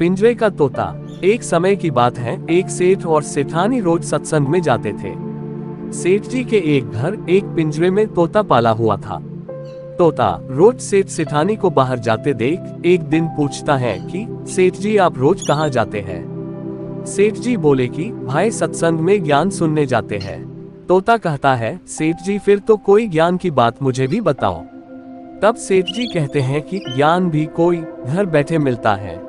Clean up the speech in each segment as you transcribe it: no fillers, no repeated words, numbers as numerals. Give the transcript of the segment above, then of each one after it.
पिंजरे का तोता। एक समय की बात है, एक सेठ और सेठानी रोज सत्संग में जाते थे। सेठ जी के एक घर एक पिंजरे में तोता पाला हुआ था। तोता रोज सेठ सेठानी को बाहर जाते देख एक दिन पूछता है कि सेठ जी आप रोज कहाँ जाते हैं। सेठ जी बोले कि भाई सत्संग में ज्ञान सुनने जाते हैं। तोता कहता है सेठ जी फिर तो कोई ज्ञान की बात मुझे भी बताओ। तब सेठ जी कहते हैं कि ज्ञान भी कोई घर बैठे मिलता है,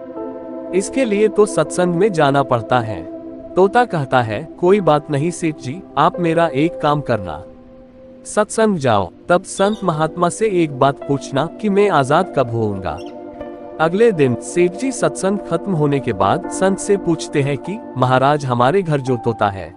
इसके लिए तो सत्संग में जाना पड़ता है। तोता कहता है कोई बात नहीं सेठ जी, आप मेरा एक काम करना, सत्संग जाओ, तब संत महात्मा से एक बात पूछना कि मैं आजाद कब होऊंगा। अगले दिन सेठ जी सत्संग खत्म होने के बाद संत से पूछते हैं कि महाराज हमारे घर जो तोता है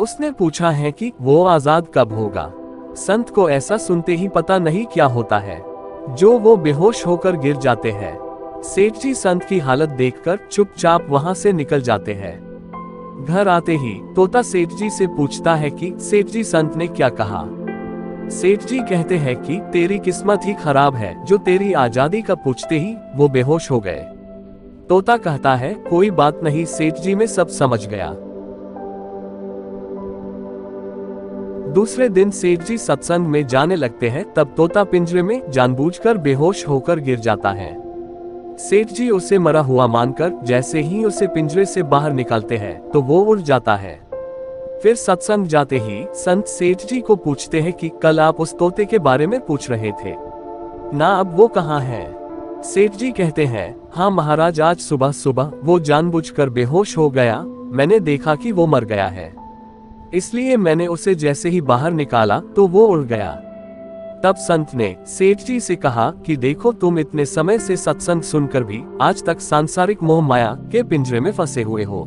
उसने पूछा है कि वो आजाद कब होगा। संत को ऐसा सुनते ही पता नहीं क्या होता है, जो वो बेहोश होकर गिर जाते हैं। सेठ जी संत की हालत देखकर चुपचाप वहां से निकल जाते हैं। घर आते ही तोता सेठ जी से पूछता है कि सेठ जी संत ने क्या कहा। सेठ जी कहते हैं कि तेरी किस्मत ही खराब है, जो तेरी आजादी का पूछते ही वो बेहोश हो गए। तोता कहता है कोई बात नहीं सेठ जी, मैं सब समझ गया। दूसरे दिन सेठ जी सत्संग में जाने लगते हैं, तब तोता पिंजरे में जानबूझकर बेहोश होकर गिर जाता है। सेठ जी उसे मरा हुआ मानकर जैसे ही उसे पिंजरे से बाहर निकालते हैं तो वो उड़ जाता है। फिर सत्संग जाते ही संत सेठ जी को पूछते हैं कि कल आप उस तोते के बारे में पूछ रहे थे ना, अब वो कहाँ है। सेठ जी कहते हैं हाँ महाराज, आज सुबह सुबह वो जानबूझकर बेहोश हो गया, मैंने देखा कि वो मर गया है, इसलिए मैंने उसे जैसे ही बाहर निकाला तो वो उड़ गया। तब संत ने सेठ जी से कहा कि देखो तुम इतने समय से सत्संग सुनकर भी आज तक सांसारिक मोह माया के पिंजरे में फंसे हुए हो,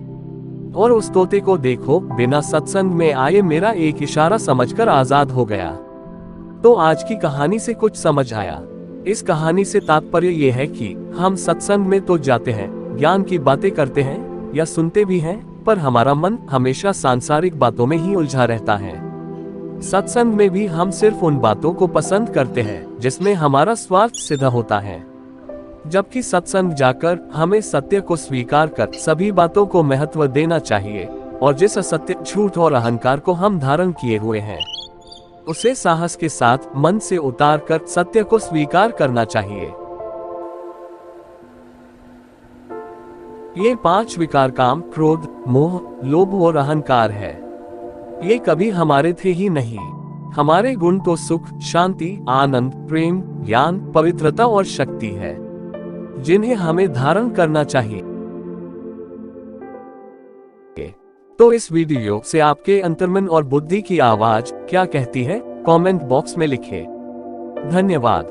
और उस तोते को देखो बिना सत्संग में आए मेरा एक इशारा समझकर आजाद हो गया। तो आज की कहानी से कुछ समझ आया। इस कहानी से तात्पर्य ये है कि हम सत्संग में तो जाते हैं, ज्ञान की बातें करते हैं या सुनते भी हैं, पर हमारा मन हमेशा सांसारिक बातों में ही उलझा रहता है। सत्संग में भी हम सिर्फ उन बातों को पसंद करते हैं जिसमें हमारा स्वार्थ सिद्ध होता है, जबकि सत्संग जाकर हमें सत्य को स्वीकार कर सभी बातों को महत्व देना चाहिए, और जिस असत्य, झूठ और अहंकार को हम धारण किए हुए हैं उसे साहस के साथ मन से उतार कर सत्य को स्वीकार करना चाहिए। ये 5 विकार काम, क्रोध, मोह, लोभ और अहंकार है। ये कभी हमारे थे ही नहीं। हमारे गुण तो सुख, शांति, आनंद, प्रेम, ज्ञान, पवित्रता और शक्ति है, जिन्हें हमें धारण करना चाहिए। तो इस वीडियो से आपके अंतर्मन और बुद्धि की आवाज क्या कहती है, कमेंट बॉक्स में लिखें। धन्यवाद।